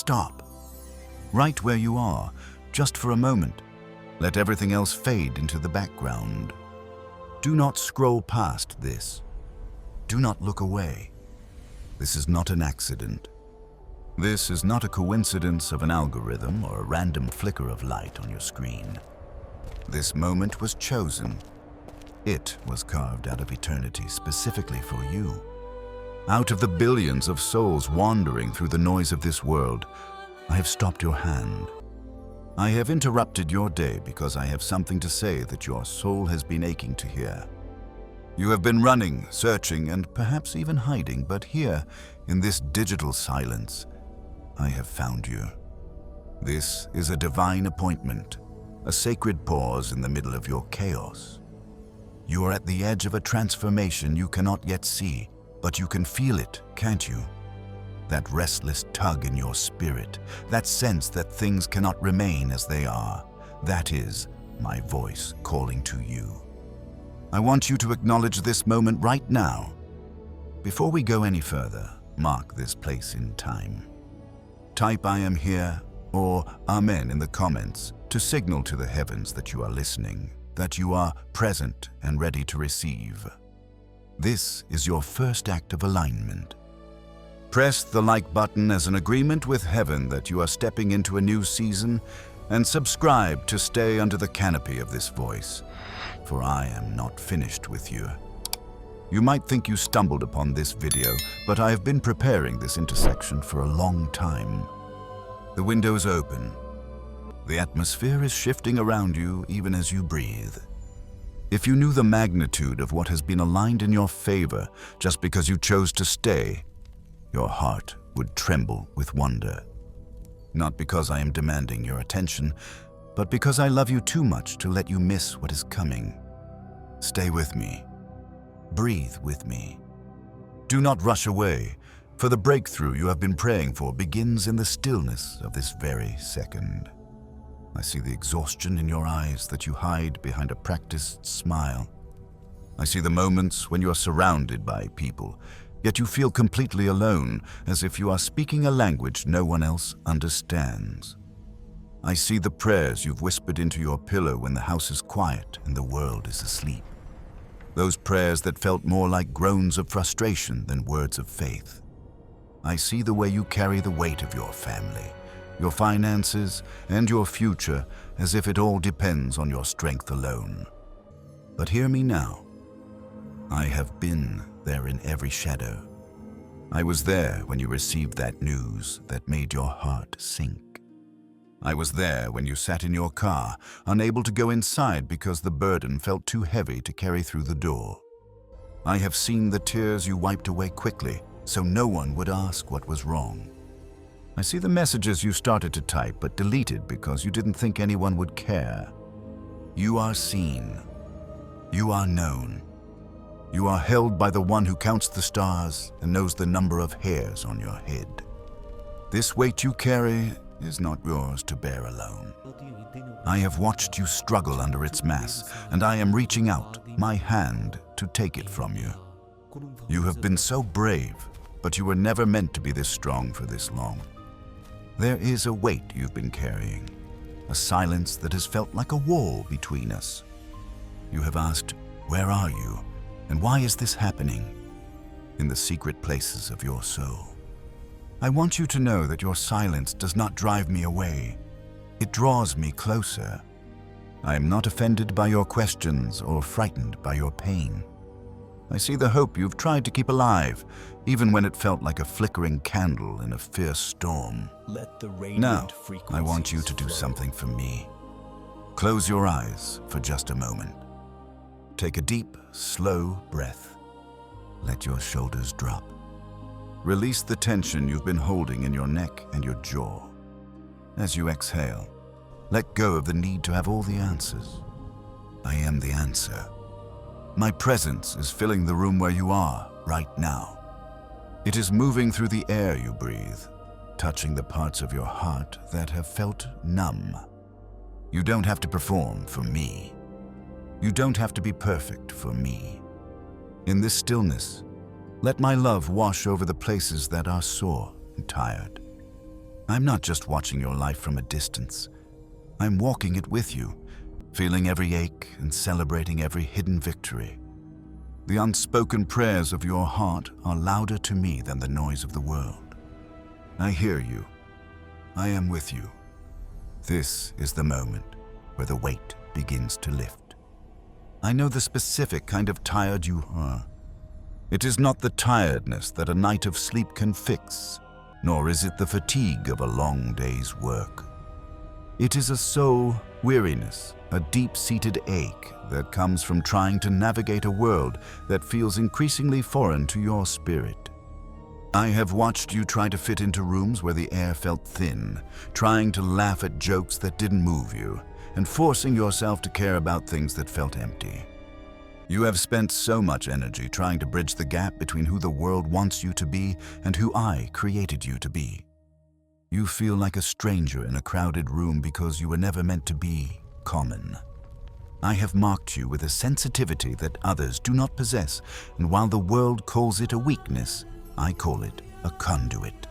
stop. Right where you are, just for a moment. Let everything else fade into the background. Do not scroll past this. Do not look away. This is not an accident. This is not a coincidence of an algorithm or a random flicker of light on your screen. This moment was chosen. It was carved out of eternity specifically for you. Out of the billions of souls wandering through the noise of this world, I have stopped your hand. I have interrupted your day because I have something to say that your soul has been aching to hear. You have been running, searching, and perhaps even hiding, but here, in this digital silence, I have found you. This is a divine appointment, a sacred pause in the middle of your chaos. You are at the edge of a transformation you cannot yet see, but you can feel it, can't you? That restless tug in your spirit, that sense that things cannot remain as they are, that is my voice calling to you. I want you to acknowledge this moment right now. Before we go any further, mark this place in time. Type "I am here" or "Amen" in the comments to signal to the heavens that you are listening, that you are present and ready to receive. This is your first act of alignment. Press the like button as an agreement with heaven that you are stepping into a new season, and subscribe to stay under the canopy of this voice, for I am not finished with you. You might think you stumbled upon this video, but I have been preparing this intersection for a long time. The window's open. The atmosphere is shifting around you even as you breathe. If you knew the magnitude of what has been aligned in your favor just because you chose to stay, your heart would tremble with wonder. Not because I am demanding your attention, but because I love you too much to let you miss what is coming. Stay with me. Breathe with me. Do not rush away, for the breakthrough you have been praying for begins in the stillness of this very second. I see the exhaustion in your eyes that you hide behind a practiced smile. I see the moments when you are surrounded by people, yet you feel completely alone, as if you are speaking a language no one else understands. I see the prayers you've whispered into your pillow when the house is quiet and the world is asleep. Those prayers that felt more like groans of frustration than words of faith. I see the way you carry the weight of your family, your finances, and your future as if it all depends on your strength alone. But hear me now. I have been there in every shadow. I was there when you received that news that made your heart sink. I was there when you sat in your car, unable to go inside because the burden felt too heavy to carry through the door. I have seen the tears you wiped away quickly, so no one would ask what was wrong. I see the messages you started to type but deleted because you didn't think anyone would care. You are seen. You are known. You are held by the one who counts the stars and knows the number of hairs on your head. This weight you carry is not yours to bear alone. I have watched you struggle under its mass, and I am reaching out, my hand, to take it from you. You have been so brave, but you were never meant to be this strong for this long. There is a weight you've been carrying, a silence that has felt like a wall between us. You have asked, where are you, and why is this happening? In the secret places of your soul. I want you to know that your silence does not drive me away. It draws me closer. I am not offended by your questions or frightened by your pain. I see the hope you've tried to keep alive, even when it felt like a flickering candle in a fierce storm. Now, I want you to do something for me. Close your eyes for just a moment. Take a deep, slow breath. Let your shoulders drop. Release the tension you've been holding in your neck and your jaw. As you exhale, let go of the need to have all the answers. I am the answer. My presence is filling the room where you are right now. It is moving through the air you breathe, touching the parts of your heart that have felt numb. You don't have to perform for me. You don't have to be perfect for me. In this stillness, let my love wash over the places that are sore and tired. I'm not just watching your life from a distance. I'm walking it with you, feeling every ache and celebrating every hidden victory. The unspoken prayers of your heart are louder to me than the noise of the world. I hear you. I am with you. This is the moment where the weight begins to lift. I know the specific kind of tired you are. It is not the tiredness that a night of sleep can fix, nor is it the fatigue of a long day's work. It is a soul weariness, a deep-seated ache that comes from trying to navigate a world that feels increasingly foreign to your spirit. I have watched you try to fit into rooms where the air felt thin, trying to laugh at jokes that didn't move you, and forcing yourself to care about things that felt empty. You have spent so much energy trying to bridge the gap between who the world wants you to be and who I created you to be. You feel like a stranger in a crowded room because you were never meant to be common. I have marked you with a sensitivity that others do not possess, and while the world calls it a weakness, I call it a conduit.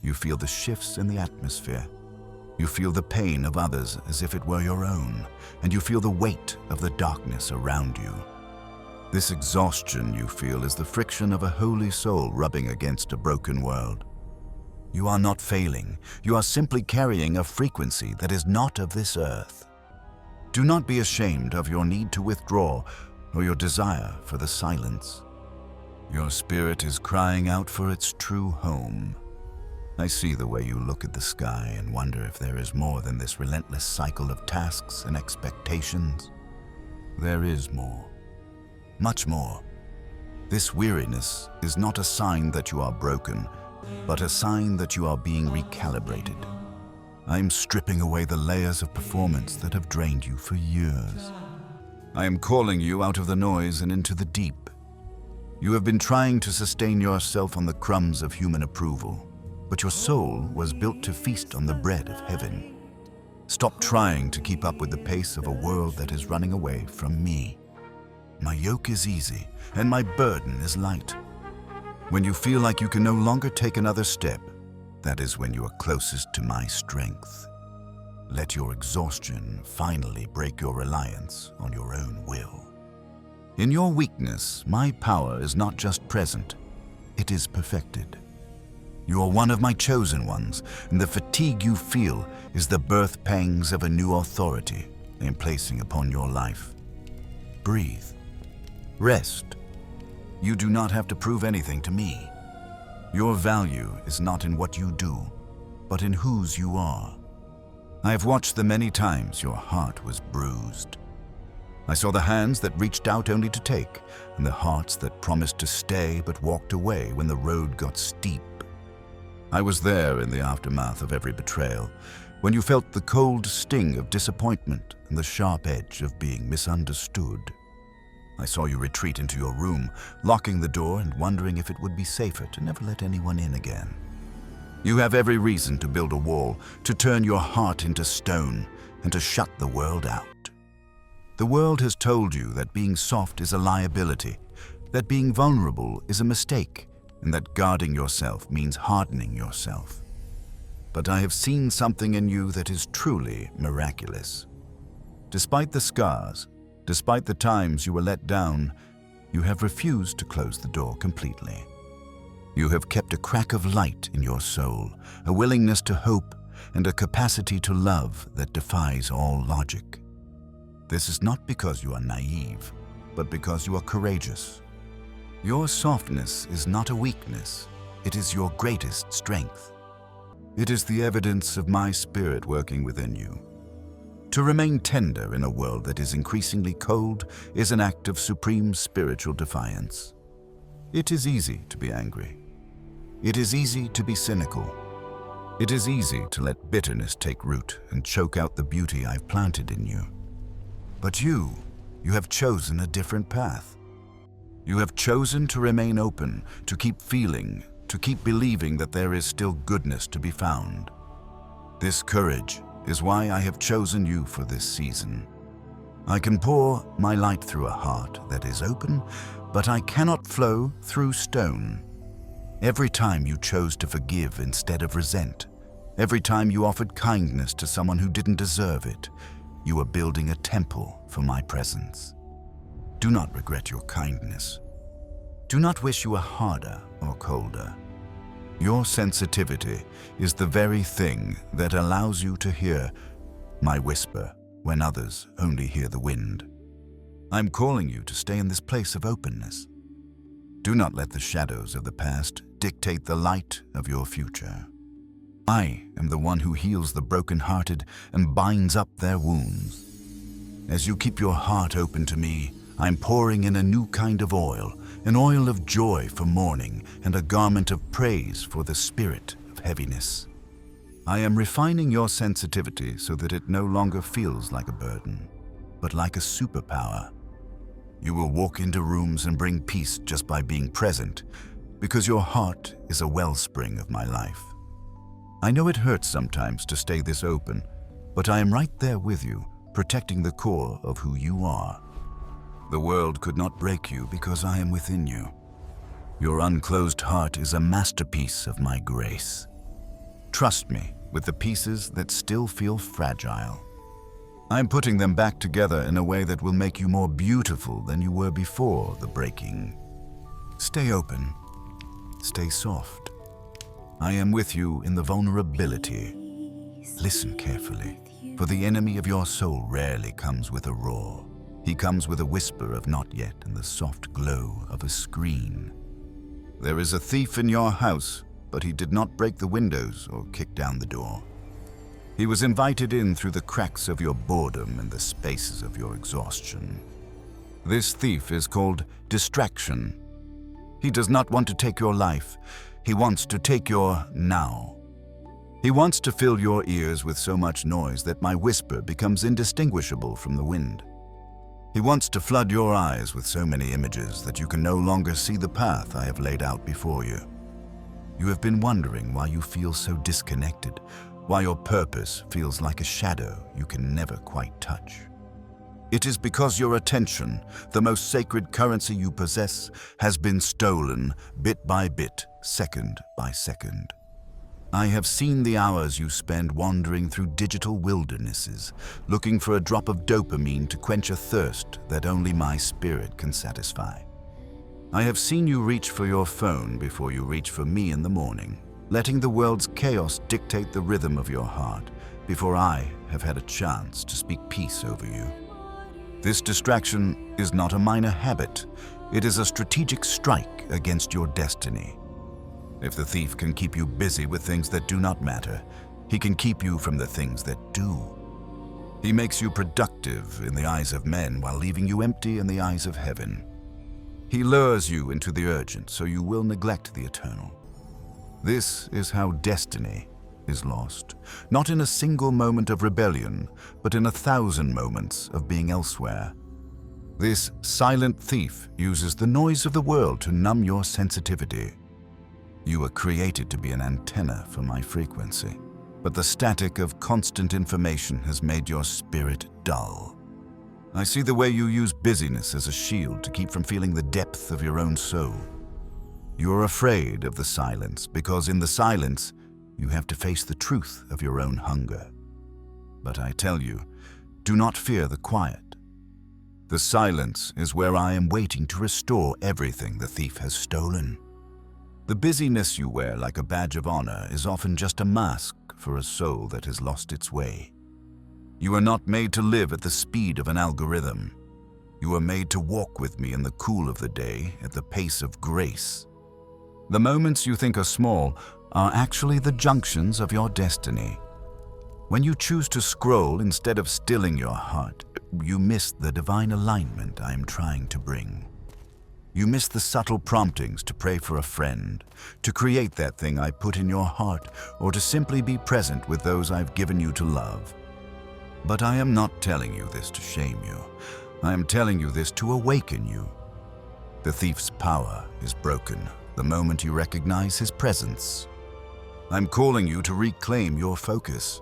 You feel the shifts in the atmosphere. You feel the pain of others as if it were your own, and you feel the weight of the darkness around you. This exhaustion you feel is the friction of a holy soul rubbing against a broken world. You are not failing. You are simply carrying a frequency that is not of this earth. Do not be ashamed of your need to withdraw or your desire for the silence. Your spirit is crying out for its true home. I see the way you look at the sky and wonder if there is more than this relentless cycle of tasks and expectations. There is more. Much more. This weariness is not a sign that you are broken, but a sign that you are being recalibrated. I am stripping away the layers of performance that have drained you for years. I am calling you out of the noise and into the deep. You have been trying to sustain yourself on the crumbs of human approval, but your soul was built to feast on the bread of heaven. Stop trying to keep up with the pace of a world that is running away from me. My yoke is easy, and my burden is light. When you feel like you can no longer take another step, that is when you are closest to my strength. Let your exhaustion finally break your reliance on your own will. In your weakness, my power is not just present, it is perfected. You are one of my chosen ones, and the fatigue you feel is the birth pangs of a new authority I am placing upon your life. Breathe. Rest. You do not have to prove anything to me. Your value is not in what you do, but in whose you are. I have watched the many times your heart was bruised. I saw the hands that reached out only to take, and the hearts that promised to stay but walked away when the road got steep. I was there in the aftermath of every betrayal, when you felt the cold sting of disappointment and the sharp edge of being misunderstood. I saw you retreat into your room, locking the door and wondering if it would be safer to never let anyone in again. You have every reason to build a wall, to turn your heart into stone, and to shut the world out. The world has told you that being soft is a liability, that being vulnerable is a mistake, and that guarding yourself means hardening yourself. But I have seen something in you that is truly miraculous. Despite the scars, despite the times you were let down, you have refused to close the door completely. You have kept a crack of light in your soul, a willingness to hope, and a capacity to love that defies all logic. This is not because you are naive, but because you are courageous. Your softness is not a weakness, it is your greatest strength. It is the evidence of my spirit working within you. To remain tender in a world that is increasingly cold is an act of supreme spiritual defiance. It is easy to be angry. It is easy to be cynical. It is easy to let bitterness take root and choke out the beauty I've planted in you. But you have chosen a different path. You have chosen to remain open, to keep feeling, to keep believing that there is still goodness to be found. This courage is why I have chosen you for this season. I can pour my light through a heart that is open, but I cannot flow through stone. Every time you chose to forgive instead of resent, Every time you offered kindness to someone who didn't deserve it, you were building a temple for my presence. Do not regret your kindness. Do not wish you were harder or colder. Your sensitivity is the very thing that allows you to hear my whisper when others only hear the wind. I'm calling you to stay in this place of openness. Do not let the shadows of the past dictate the light of your future. I am the one who heals the brokenhearted and binds up their wounds. As you keep your heart open to me, I'm pouring in a new kind of oil, an oil of joy for mourning and a garment of praise for the spirit of heaviness. I am refining your sensitivity so that it no longer feels like a burden, but like a superpower. You will walk into rooms and bring peace just by being present, because your heart is a wellspring of my life. I know it hurts sometimes to stay this open, but I am right there with you, protecting the core of who you are. The world could not break you because I am within you. Your unclosed heart is a masterpiece of my grace. Trust me with the pieces that still feel fragile. I'm putting them back together in a way that will make you more beautiful than you were before the breaking. Stay open. Stay soft. I am with you in the vulnerability. Listen carefully, for the enemy of your soul rarely comes with a roar. He comes with a whisper of not yet and the soft glow of a screen. There is a thief in your house, but he did not break the windows or kick down the door. He was invited in through the cracks of your boredom and the spaces of your exhaustion. This thief is called distraction. He does not want to take your life. He wants to take your now. He wants to fill your ears with so much noise that my whisper becomes indistinguishable from the wind. He wants to flood your eyes with so many images that you can no longer see the path I have laid out before you. You have been wondering why you feel so disconnected, why your purpose feels like a shadow you can never quite touch. It is because your attention, the most sacred currency you possess, has been stolen bit by bit, second by second. I have seen the hours you spend wandering through digital wildernesses, looking for a drop of dopamine to quench a thirst that only my spirit can satisfy. I have seen you reach for your phone before you reach for me in the morning, letting the world's chaos dictate the rhythm of your heart before I have had a chance to speak peace over you. This distraction is not a minor habit. It is a strategic strike against your destiny. If the thief can keep you busy with things that do not matter, he can keep you from the things that do. He makes you productive in the eyes of men while leaving you empty in the eyes of heaven. He lures you into the urgent so you will neglect the eternal. This is how destiny is lost, not in a single moment of rebellion, but in 1,000 moments of being elsewhere. This silent thief uses the noise of the world to numb your sensitivity. You were created to be an antenna for my frequency, but the static of constant information has made your spirit dull. I see the way you use busyness as a shield to keep from feeling the depth of your own soul. You are afraid of the silence because in the silence, you have to face the truth of your own hunger. But I tell you, do not fear the quiet. The silence is where I am waiting to restore everything the thief has stolen. The busyness you wear like a badge of honor is often just a mask for a soul that has lost its way. You are not made to live at the speed of an algorithm. You are made to walk with me in the cool of the day at the pace of grace. The moments you think are small are actually the junctions of your destiny. When you choose to scroll instead of stilling your heart, you miss the divine alignment I am trying to bring. You miss the subtle promptings to pray for a friend, to create that thing I put in your heart, or to simply be present with those I've given you to love. But I am not telling you this to shame you. I am telling you this to awaken you. The thief's power is broken the moment you recognize his presence. I'm calling you to reclaim your focus.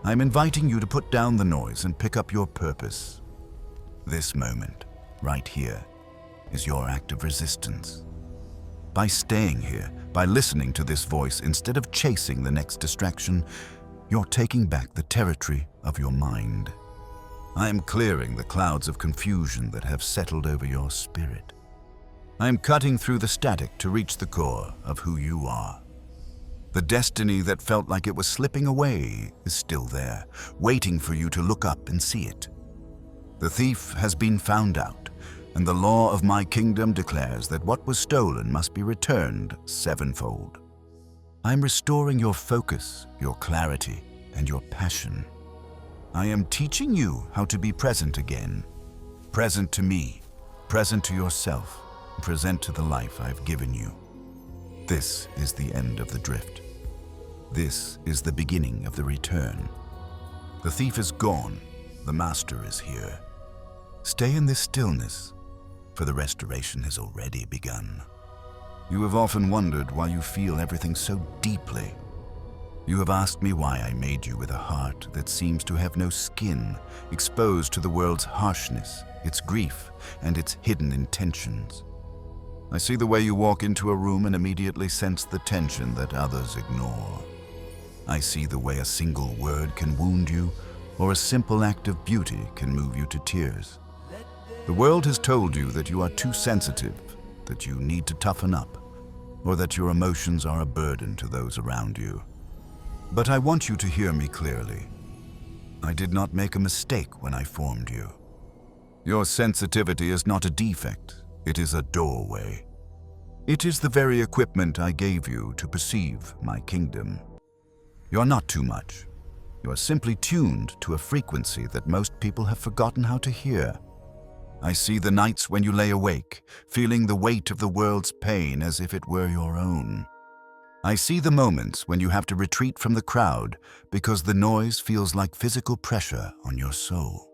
I'm inviting you to put down the noise and pick up your purpose. This moment, right here, is your act of resistance. By staying here, by listening to this voice instead of chasing the next distraction, you're taking back the territory of your mind. I am clearing the clouds of confusion that have settled over your spirit. I am cutting through the static to reach the core of who you are. The destiny that felt like it was slipping away is still there, waiting for you to look up and see it. The thief has been found out, and the law of my kingdom declares that what was stolen must be returned sevenfold. I am restoring your focus, your clarity, and your passion. I am teaching you how to be present again. Present to me, present to yourself, and present to the life I've given you. This is the end of the drift. This is the beginning of the return. The thief is gone, the master is here. Stay in this stillness, for the restoration has already begun. You have often wondered why you feel everything so deeply. You have asked me why I made you with a heart that seems to have no skin, exposed to the world's harshness, its grief, and its hidden intentions. I see the way you walk into a room and immediately sense the tension that others ignore. I see the way a single word can wound you, or a simple act of beauty can move you to tears. The world has told you that you are too sensitive, that you need to toughen up, or that your emotions are a burden to those around you. But I want you to hear me clearly. I did not make a mistake when I formed you. Your sensitivity is not a defect, it is a doorway. It is the very equipment I gave you to perceive my kingdom. You're not too much. You are simply tuned to a frequency that most people have forgotten how to hear. I see the nights when you lay awake, feeling the weight of the world's pain as if it were your own. I see the moments when you have to retreat from the crowd because the noise feels like physical pressure on your soul.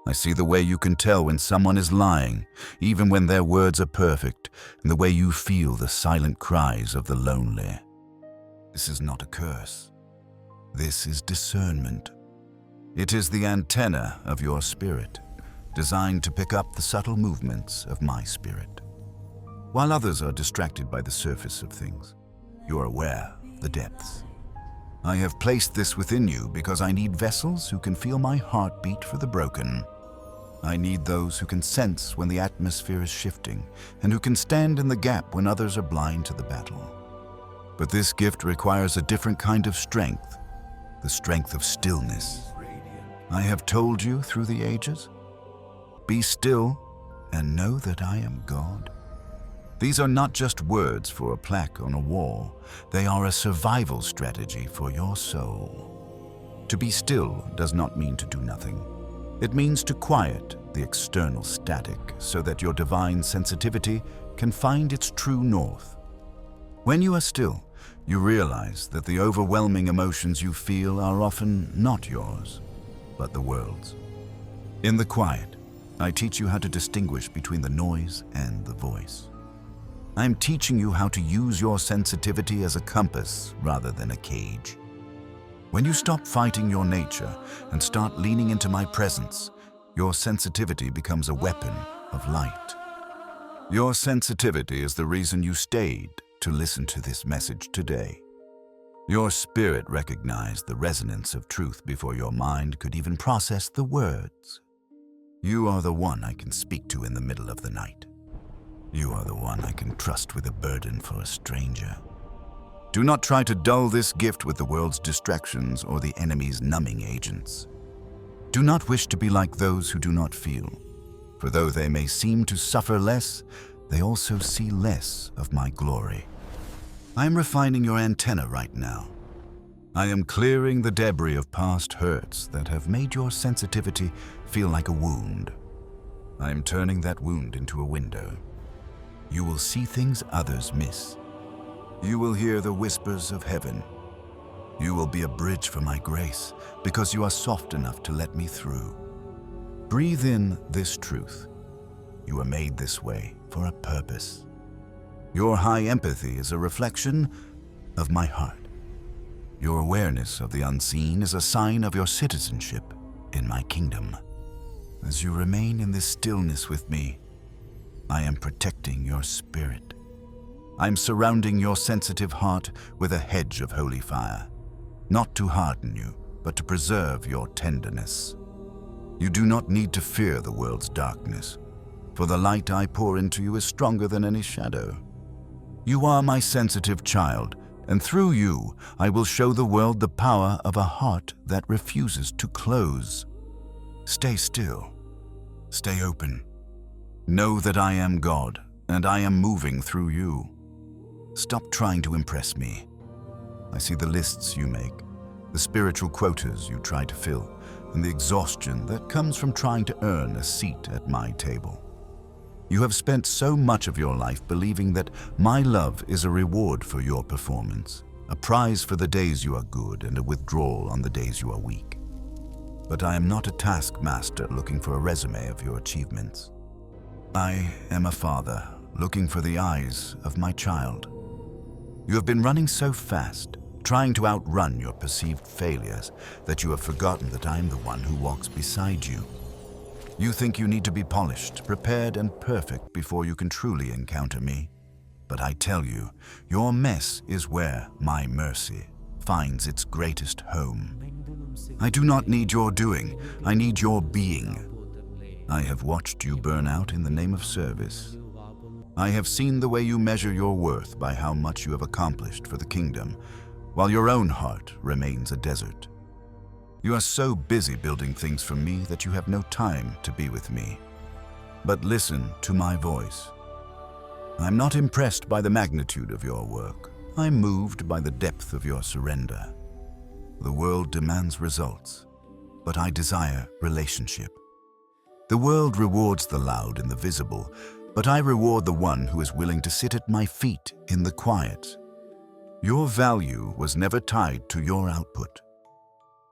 I see the way you can tell when someone is lying, even when their words are perfect, and the way you feel the silent cries of the lonely. This is not a curse. This is discernment. It is the antenna of your spirit, designed to pick up the subtle movements of my spirit. While others are distracted by the surface of things, you are aware of the depths. I have placed this within you because I need vessels who can feel my heartbeat for the broken. I need those who can sense when the atmosphere is shifting and who can stand in the gap when others are blind to the battle. But this gift requires a different kind of strength, the strength of stillness. I have told you through the ages, be still and know that I am God. These are not just words for a plaque on a wall. They are a survival strategy for your soul. To be still does not mean to do nothing. It means to quiet the external static so that your divine sensitivity can find its true north. When you are still, you realize that the overwhelming emotions you feel are often not yours, but the world's. In the quiet, I teach you how to distinguish between the noise and the voice. I am teaching you how to use your sensitivity as a compass rather than a cage. When you stop fighting your nature and start leaning into my presence, your sensitivity becomes a weapon of light. Your sensitivity is the reason you stayed to listen to this message today. Your spirit recognized the resonance of truth before your mind could even process the words. You are the one I can speak to in the middle of the night. You are the one I can trust with a burden for a stranger. Do not try to dull this gift with the world's distractions or the enemy's numbing agents. Do not wish to be like those who do not feel, for though they may seem to suffer less, they also see less of my glory. I am refining your antenna right now. I am clearing the debris of past hurts that have made your sensitivity feel like a wound. I am turning that wound into a window. You will see things others miss. You will hear the whispers of heaven. You will be a bridge for my grace because you are soft enough to let me through. Breathe in this truth. You are made this way for a purpose. Your high empathy is a reflection of my heart. Your awareness of the unseen is a sign of your citizenship in my kingdom. As you remain in this stillness with me, I am protecting your spirit. I'm surrounding your sensitive heart with a hedge of holy fire, not to harden you, but to preserve your tenderness. You do not need to fear the world's darkness, for the light I pour into you is stronger than any shadow. You are my sensitive child, and through you I will show the world the power of a heart that refuses to close. Stay still. Stay open. Know that I am God, and I am moving through you. Stop trying to impress me. I see the lists you make, the spiritual quotas you try to fill, and the exhaustion that comes from trying to earn a seat at my table. You have spent so much of your life believing that my love is a reward for your performance, a prize for the days you are good and a withdrawal on the days you are weak. But I am not a taskmaster looking for a resume of your achievements. I am a father looking for the eyes of my child. You have been running so fast, trying to outrun your perceived failures, that you have forgotten that I am the one who walks beside you. You think you need to be polished, prepared, and perfect before you can truly encounter me. But I tell you, your mess is where my mercy finds its greatest home. I do not need your doing, I need your being. I have watched you burn out in the name of service. I have seen the way you measure your worth by how much you have accomplished for the kingdom, while your own heart remains a desert. You are so busy building things for me that you have no time to be with me. But listen to my voice. I'm not impressed by the magnitude of your work. I'm moved by the depth of your surrender. The world demands results, but I desire relationship. The world rewards the loud and the visible, but I reward the one who is willing to sit at my feet in the quiet. Your value was never tied to your output.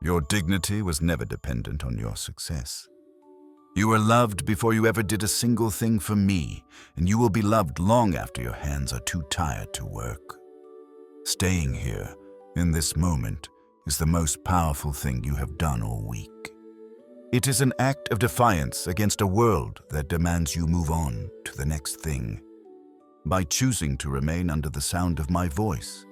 Your dignity was never dependent on your success. You were loved before you ever did a single thing for me, and you will be loved long after your hands are too tired to work. Staying here, in this moment, is the most powerful thing you have done all week. It is an act of defiance against a world that demands you move on to the next thing. By choosing to remain under the sound of my voice,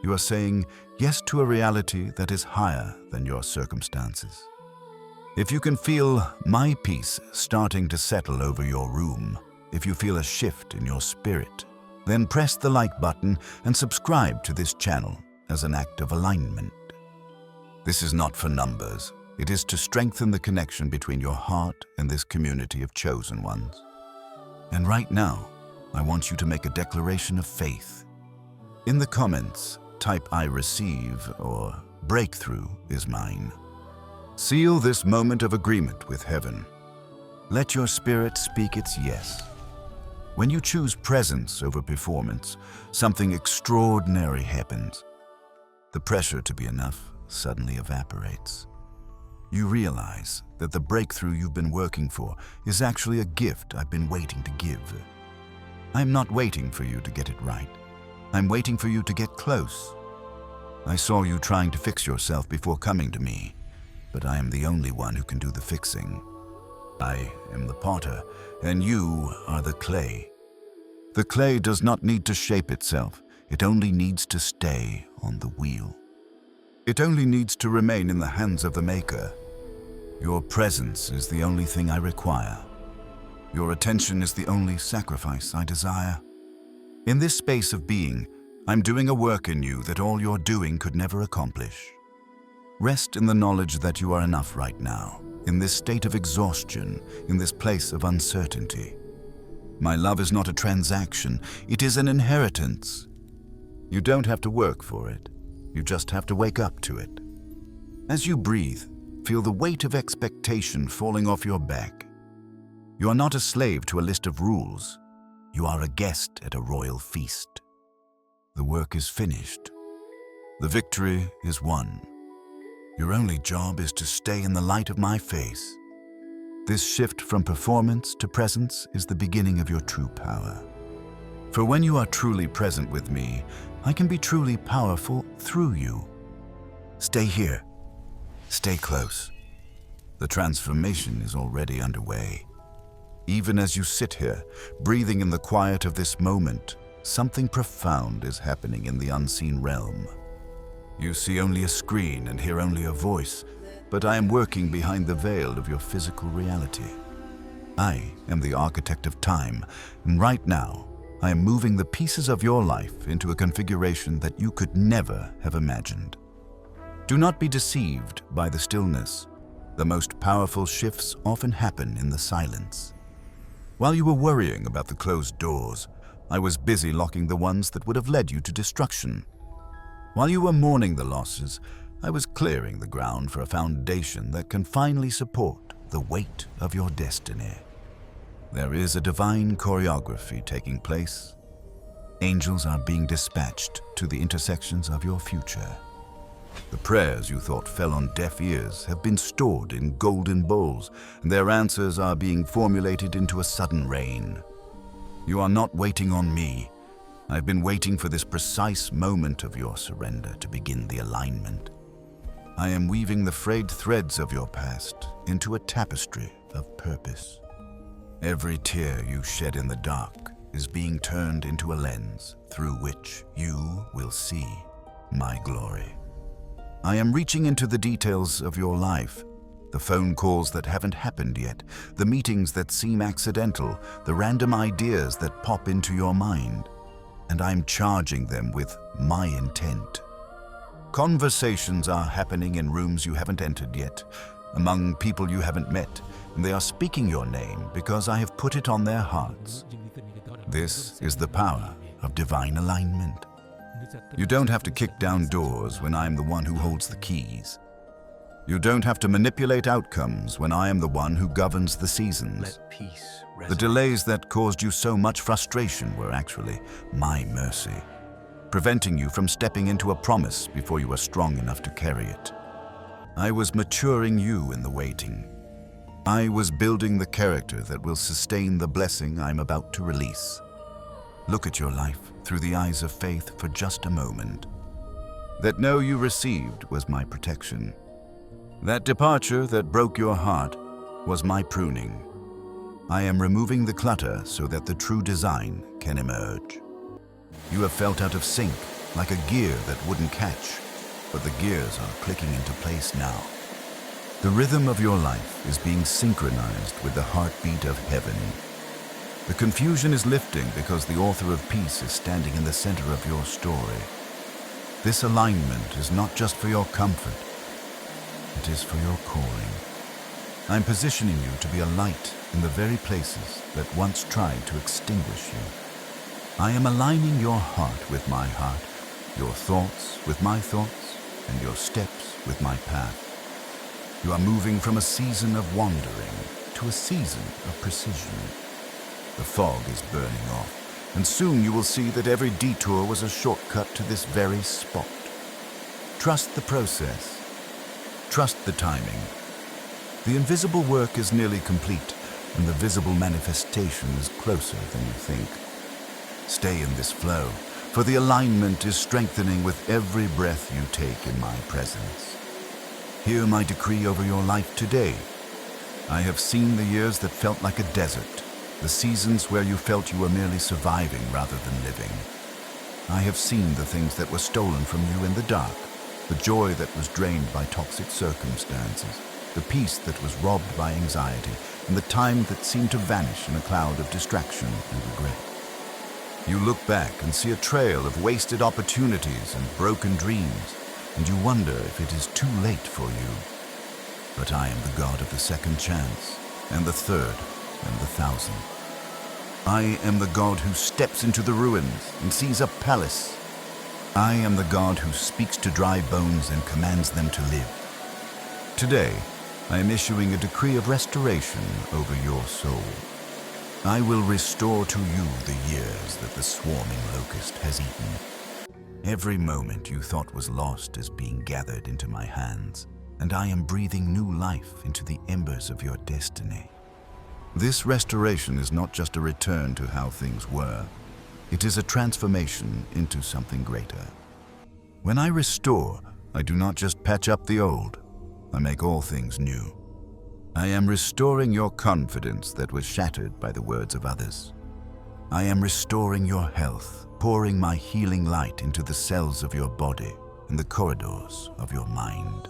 you are saying yes to a reality that is higher than your circumstances. If you can feel my peace starting to settle over your room, if you feel a shift in your spirit, then press the like button and subscribe to this channel as an act of alignment. This is not for numbers. It is to strengthen the connection between your heart and this community of chosen ones. And right now, I want you to make a declaration of faith. In the comments, type "I receive" or "Breakthrough is mine." Seal this moment of agreement with heaven. Let your spirit speak its yes. When you choose presence over performance, something extraordinary happens. The pressure to be enough suddenly evaporates. You realize that the breakthrough you've been working for is actually a gift I've been waiting to give. I'm not waiting for you to get it right. I'm waiting for you to get close. I saw you trying to fix yourself before coming to me, but I am the only one who can do the fixing. I am the potter, and you are the clay. The clay does not need to shape itself. It only needs to stay on the wheel. It only needs to remain in the hands of the maker. Your presence is the only thing I require. Your attention is the only sacrifice I desire. In this space of being, I'm doing a work in you that all your doing could never accomplish. Rest in the knowledge that you are enough right now, in this state of exhaustion, in this place of uncertainty. My love is not a transaction, it is an inheritance. You don't have to work for it. You just have to wake up to it. As you breathe, feel the weight of expectation falling off your back. You are not a slave to a list of rules. You are a guest at a royal feast. The work is finished. The victory is won. Your only job is to stay in the light of my face. This shift from performance to presence is the beginning of your true power. For when you are truly present with me, I can be truly powerful through you. Stay here. Stay close. The transformation is already underway. Even as you sit here, breathing in the quiet of this moment, something profound is happening in the unseen realm. You see only a screen and hear only a voice, but I am working behind the veil of your physical reality. I am the architect of time, and right now, I am moving the pieces of your life into a configuration that you could never have imagined. Do not be deceived by the stillness. The most powerful shifts often happen in the silence. While you were worrying about the closed doors, I was busy locking the ones that would have led you to destruction. While you were mourning the losses, I was clearing the ground for a foundation that can finally support the weight of your destiny. There is a divine choreography taking place. Angels are being dispatched to the intersections of your future. The prayers you thought fell on deaf ears have been stored in golden bowls, and their answers are being formulated into a sudden rain. You are not waiting on me. I've been waiting for this precise moment of your surrender to begin the alignment. I am weaving the frayed threads of your past into a tapestry of purpose. Every tear you shed in the dark is being turned into a lens through which you will see my glory. I am reaching into the details of your life, the phone calls that haven't happened yet, the meetings that seem accidental, the random ideas that pop into your mind, and I'm charging them with my intent. Conversations are happening in rooms you haven't entered yet, among people you haven't met, and they are speaking your name because I have put it on their hearts. This is the power of divine alignment. You don't have to kick down doors when I am the one who holds the keys. You don't have to manipulate outcomes when I am the one who governs the seasons. The delays that caused you so much frustration were actually my mercy, preventing you from stepping into a promise before you were strong enough to carry it. I was maturing you in the waiting. I was building the character that will sustain the blessing I'm about to release. Look at your life through the eyes of faith for just a moment. That no you received was my protection. That departure that broke your heart was my pruning. I am removing the clutter so that the true design can emerge. You have felt out of sync, like a gear that wouldn't catch, but the gears are clicking into place now. The rhythm of your life is being synchronized with the heartbeat of heaven. The confusion is lifting because the author of peace is standing in the center of your story. This alignment is not just for your comfort, it is for your calling. I'm positioning you to be a light in the very places that once tried to extinguish you. I am aligning your heart with my heart, your thoughts with my thoughts, and your steps with my path. You are moving from a season of wandering to a season of precision. The fog is burning off, and soon you will see that every detour was a shortcut to this very spot. Trust the process. Trust the timing. The invisible work is nearly complete, and the visible manifestation is closer than you think. Stay in this flow, for the alignment is strengthening with every breath you take in my presence. Hear my decree over your life today. I have seen the years that felt like a desert, the seasons where you felt you were merely surviving rather than living. I have seen the things that were stolen from you in the dark, the joy that was drained by toxic circumstances, the peace that was robbed by anxiety, and the time that seemed to vanish in a cloud of distraction and regret. You look back and see a trail of wasted opportunities and broken dreams, and you wonder if it is too late for you. But I am the God of the second chance, and the third, and the 1,000. I am the God who steps into the ruins and sees a palace. I am the God who speaks to dry bones and commands them to live. Today, I am issuing a decree of restoration over your soul. I will restore to you the years that the swarming locust has eaten. Every moment you thought was lost is being gathered into my hands, and I am breathing new life into the embers of your destiny. This restoration is not just a return to how things were. It is a transformation into something greater. When I restore, I do not just patch up the old. I make all things new. I am restoring your confidence that was shattered by the words of others. I am restoring your health, pouring my healing light into the cells of your body and the corridors of your mind.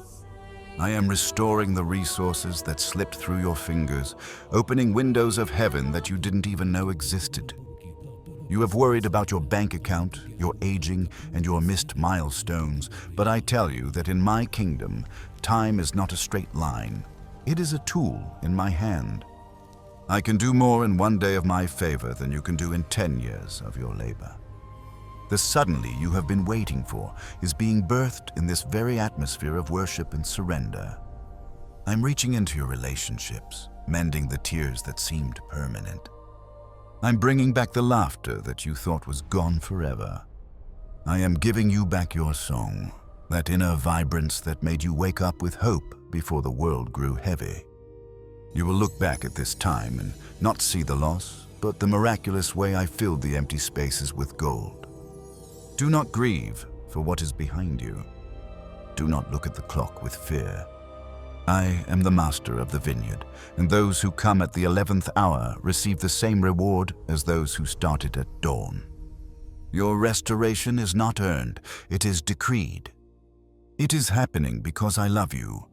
I am restoring the resources that slipped through your fingers, opening windows of heaven that you didn't even know existed. You have worried about your bank account, your aging, and your missed milestones, but I tell you that in my kingdom, time is not a straight line. It is a tool in my hand. I can do more in one day of my favor than you can do in 10 years of your labor. The suddenly you have been waiting for is being birthed in this very atmosphere of worship and surrender. I'm reaching into your relationships, mending the tears that seemed permanent. I'm bringing back the laughter that you thought was gone forever. I am giving you back your song, that inner vibrance that made you wake up with hope before the world grew heavy. You will look back at this time and not see the loss, but the miraculous way I filled the empty spaces with gold. Do not grieve for what is behind you. Do not look at the clock with fear. I am the master of the vineyard, and those who come at the 11th hour receive the same reward as those who started at dawn. Your restoration is not earned, it is decreed. It is happening because I love you,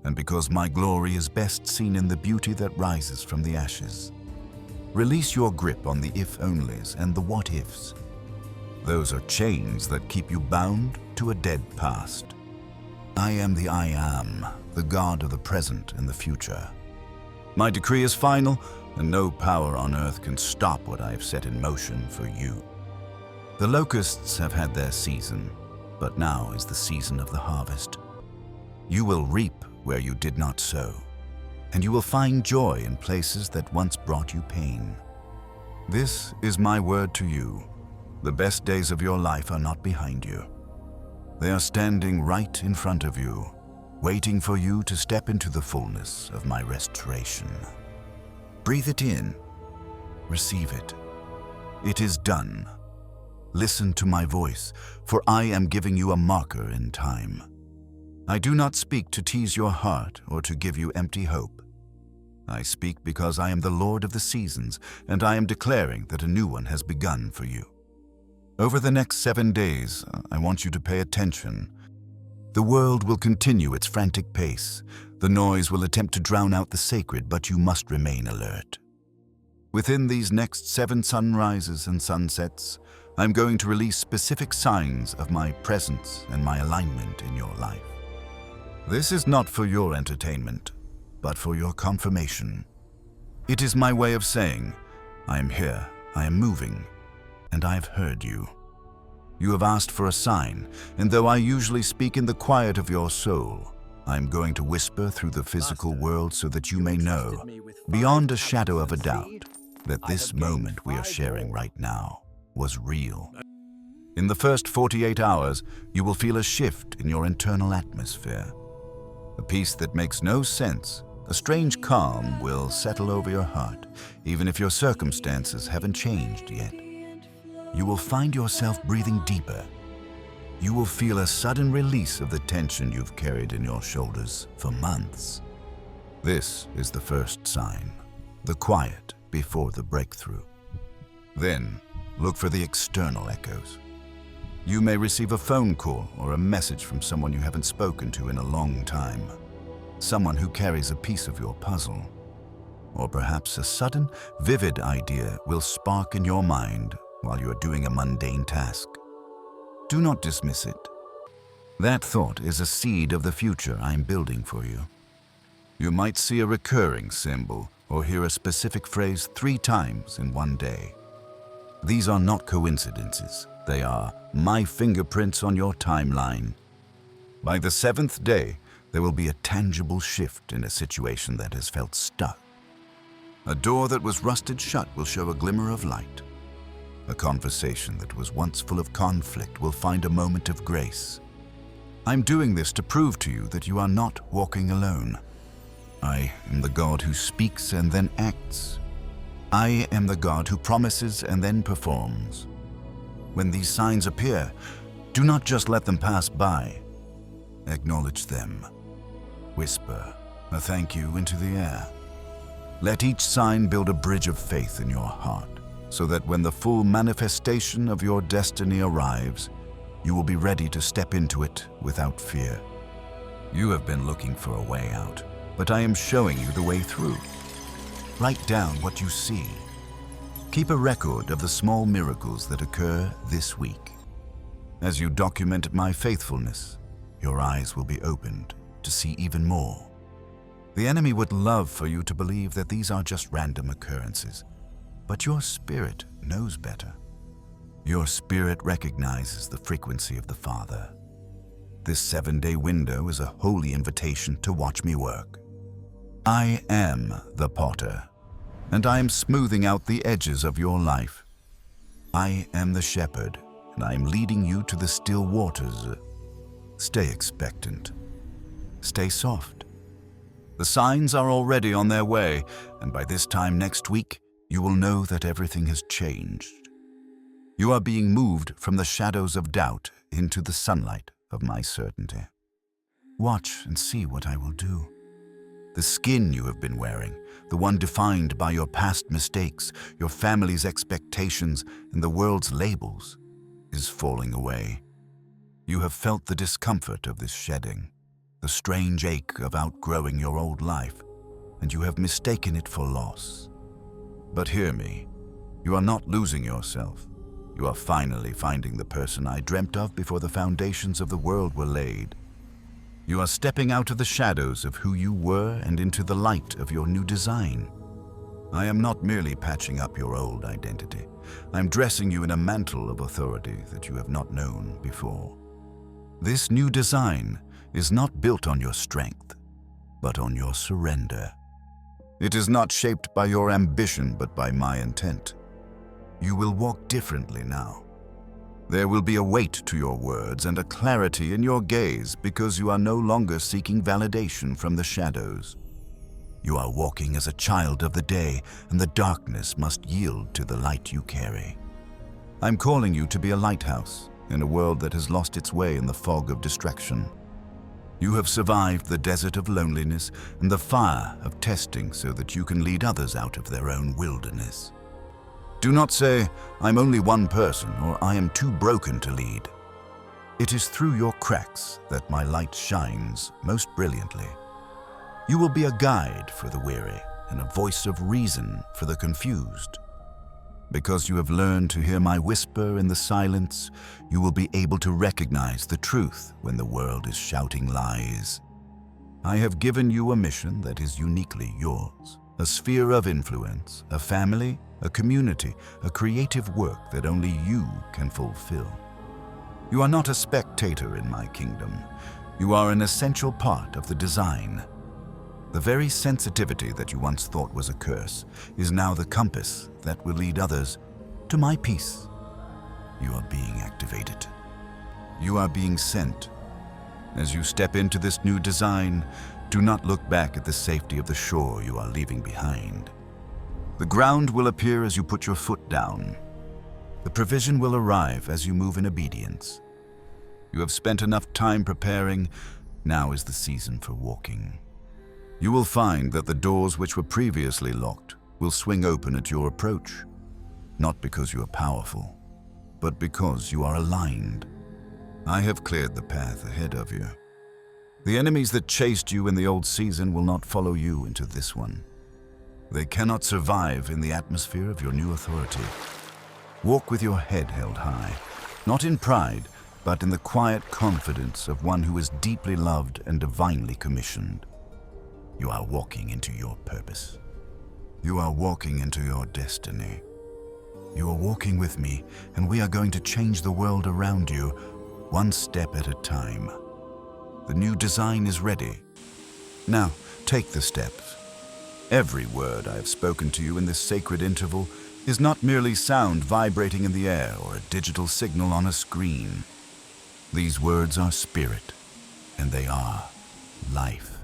and because my glory is best seen in the beauty that rises from the ashes. Release your grip on the if-onlys and the what-ifs. Those are chains that keep you bound to a dead past. I am the I Am, the God of the present and the future. My decree is final, and no power on earth can stop what I have set in motion for you. The locusts have had their season, but now is the season of the harvest. You will reap where you did not sow, and you will find joy in places that once brought you pain. This is my word to you. The best days of your life are not behind you. They are standing right in front of you, waiting for you to step into the fullness of my restoration. Breathe it in. Receive it. It is done. Listen to my voice, for I am giving you a marker in time. I do not speak to tease your heart or to give you empty hope. I speak because I am the Lord of the seasons, and I am declaring that a new one has begun for you. Over the next 7 days, I want you to pay attention. The world will continue its frantic pace. The noise will attempt to drown out the sacred, but you must remain alert. Within these next 7 sunrises and sunsets, I'm going to release specific signs of my presence and my alignment in your life. This is not for your entertainment, but for your confirmation. It is my way of saying, I am here, I am moving, and I have heard you. You have asked for a sign, and though I usually speak in the quiet of your soul, I am going to whisper through the physical world so that you may know, beyond a shadow of a doubt, that this moment we are sharing right now was real. In the first 48 hours, you will feel a shift in your internal atmosphere. A peace that makes no sense, a strange calm will settle over your heart, even if your circumstances haven't changed yet. You will find yourself breathing deeper. You will feel a sudden release of the tension you've carried in your shoulders for months. This is the first sign, the quiet before the breakthrough. Then, look for the external echoes. You may receive a phone call or a message from someone you haven't spoken to in a long time, someone who carries a piece of your puzzle. Or perhaps a sudden, vivid idea will spark in your mind while you are doing a mundane task. Do not dismiss it. That thought is a seed of the future I'm building for you. You might see a recurring symbol or hear a specific phrase 3 times in one day. These are not coincidences. They are my fingerprints on your timeline. By the 7th day, there will be a tangible shift in a situation that has felt stuck. A door that was rusted shut will show a glimmer of light. A conversation that was once full of conflict will find a moment of grace. I'm doing this to prove to you that you are not walking alone. I am the God who speaks and then acts. I am the God who promises and then performs. When these signs appear, do not just let them pass by. Acknowledge them. Whisper a thank you into the air. Let each sign build a bridge of faith in your heart, so that when the full manifestation of your destiny arrives, you will be ready to step into it without fear. You have been looking for a way out, but I am showing you the way through. Write down what you see. Keep a record of the small miracles that occur this week. As you document my faithfulness, your eyes will be opened to see even more. The enemy would love for you to believe that these are just random occurrences, but your spirit knows better. Your spirit recognizes the frequency of the Father. This 7-day window is a holy invitation to watch me work. I am the potter, and I am smoothing out the edges of your life. I am the shepherd, and I am leading you to the still waters. Stay expectant. Stay soft. The signs are already on their way, and by this time next week, you will know that everything has changed. You are being moved from the shadows of doubt into the sunlight of my certainty. Watch and see what I will do. The skin you have been wearing, the one defined by your past mistakes, your family's expectations, and the world's labels, is falling away. You have felt the discomfort of this shedding, the strange ache of outgrowing your old life, and you have mistaken it for loss. But hear me, you are not losing yourself. You are finally finding the person I dreamt of before the foundations of the world were laid. You are stepping out of the shadows of who you were and into the light of your new design. I am not merely patching up your old identity. I am dressing you in a mantle of authority that you have not known before. This new design is not built on your strength, but on your surrender. It is not shaped by your ambition, but by my intent. You will walk differently now. There will be a weight to your words and a clarity in your gaze because you are no longer seeking validation from the shadows. You are walking as a child of the day, and the darkness must yield to the light you carry. I'm calling you to be a lighthouse in a world that has lost its way in the fog of distraction. You have survived the desert of loneliness and the fire of testing so that you can lead others out of their own wilderness. Do not say, I'm only one person, or I am too broken to lead. It is through your cracks that my light shines most brilliantly. You will be a guide for the weary and a voice of reason for the confused. Because you have learned to hear my whisper in the silence, you will be able to recognize the truth when the world is shouting lies. I have given you a mission that is uniquely yours, a sphere of influence, a family, a community, a creative work that only you can fulfill. You are not a spectator in my kingdom. You are an essential part of the design. The very sensitivity that you once thought was a curse is now the compass that will lead others to my peace. You are being activated. You are being sent. As you step into this new design, do not look back at the safety of the shore you are leaving behind. The ground will appear as you put your foot down. The provision will arrive as you move in obedience. You have spent enough time preparing. Now is the season for walking. You will find that the doors which were previously locked will swing open at your approach, not because you are powerful, but because you are aligned. I have cleared the path ahead of you. The enemies that chased you in the old season will not follow you into this one. They cannot survive in the atmosphere of your new authority. Walk with your head held high, not in pride, but in the quiet confidence of one who is deeply loved and divinely commissioned. You are walking into your purpose. You are walking into your destiny. You are walking with me, and we are going to change the world around you, one step at a time. The new design is ready. Now, take the steps. Every word I have spoken to you in this sacred interval is not merely sound vibrating in the air or a digital signal on a screen. These words are spirit, and they are life.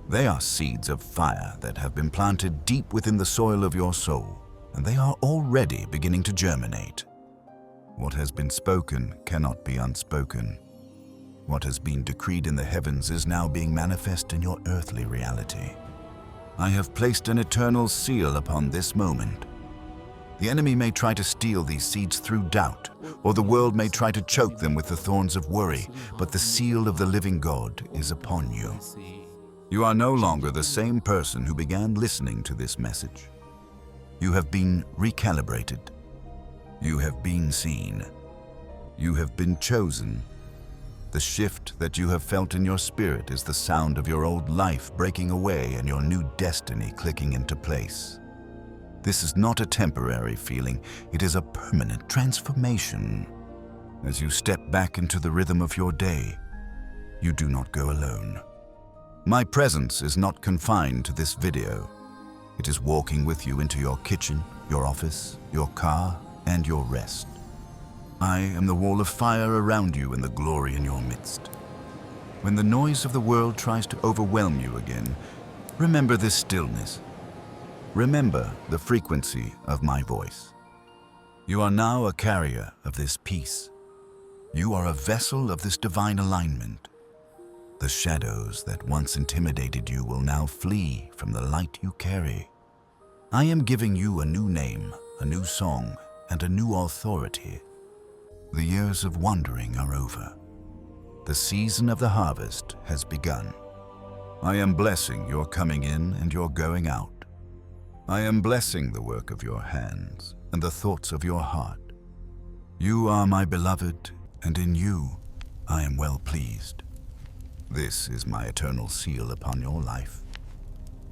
They are seeds of fire that have been planted deep within the soil of your soul, and they are already beginning to germinate. What has been spoken cannot be unspoken. What has been decreed in the heavens is now being manifest in your earthly reality. I have placed an eternal seal upon this moment. The enemy may try to steal these seeds through doubt, or the world may try to choke them with the thorns of worry, but the seal of the living God is upon you. You are no longer the same person who began listening to this message. You have been recalibrated. You have been seen. You have been chosen. The shift that you have felt in your spirit is the sound of your old life breaking away and your new destiny clicking into place. This is not a temporary feeling, it is a permanent transformation. As you step back into the rhythm of your day, you do not go alone. My presence is not confined to this video. It is walking with you into your kitchen, your office, your car, and your rest. I am the wall of fire around you and the glory in your midst. When the noise of the world tries to overwhelm you again, remember this stillness. Remember the frequency of my voice. You are now a carrier of this peace. You are a vessel of this divine alignment. The shadows that once intimidated you will now flee from the light you carry. I am giving you a new name, a new song, and a new authority. The years of wandering are over. The season of the harvest has begun. I am blessing your coming in and your going out. I am blessing the work of your hands and the thoughts of your heart. You are my beloved, and in you I am well pleased. This is my eternal seal upon your life.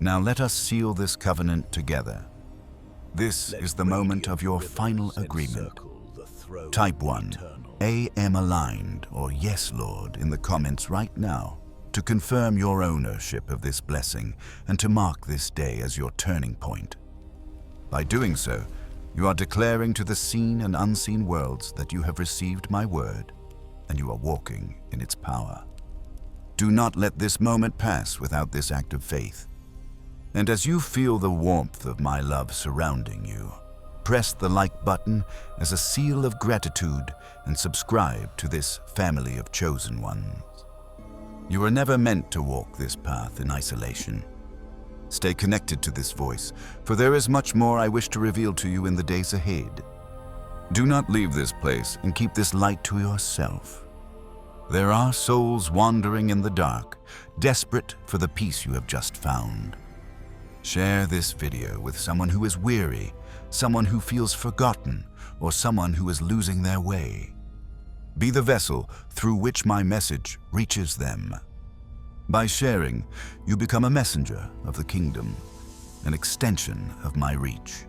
Now let us seal this covenant together. This is the moment of your final agreement. Type 1, I am aligned, or Yes, Lord, in the comments right now to confirm your ownership of this blessing and to mark this day as your turning point. By doing so, you are declaring to the seen and unseen worlds that you have received my word and you are walking in its power. Do not let this moment pass without this act of faith. And as you feel the warmth of my love surrounding you, press the like button as a seal of gratitude and subscribe to this family of chosen ones. You are never meant to walk this path in isolation. Stay connected to this voice, for there is much more I wish to reveal to you in the days ahead. Do not leave this place and keep this light to yourself. There are souls wandering in the dark, desperate for the peace you have just found. Share this video with someone who is weary, someone who feels forgotten, or someone who is losing their way. Be the vessel through which my message reaches them. By sharing, you become a messenger of the kingdom, an extension of my reach.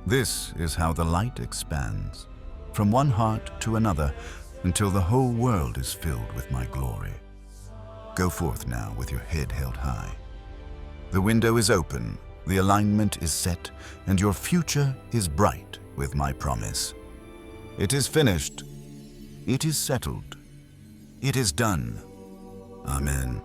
This is how the light expands, from one heart to another, until the whole world is filled with my glory. Go forth now with your head held high. The window is open, the alignment is set, and your future is bright with my promise. It is finished. It is settled. It is done. Amen.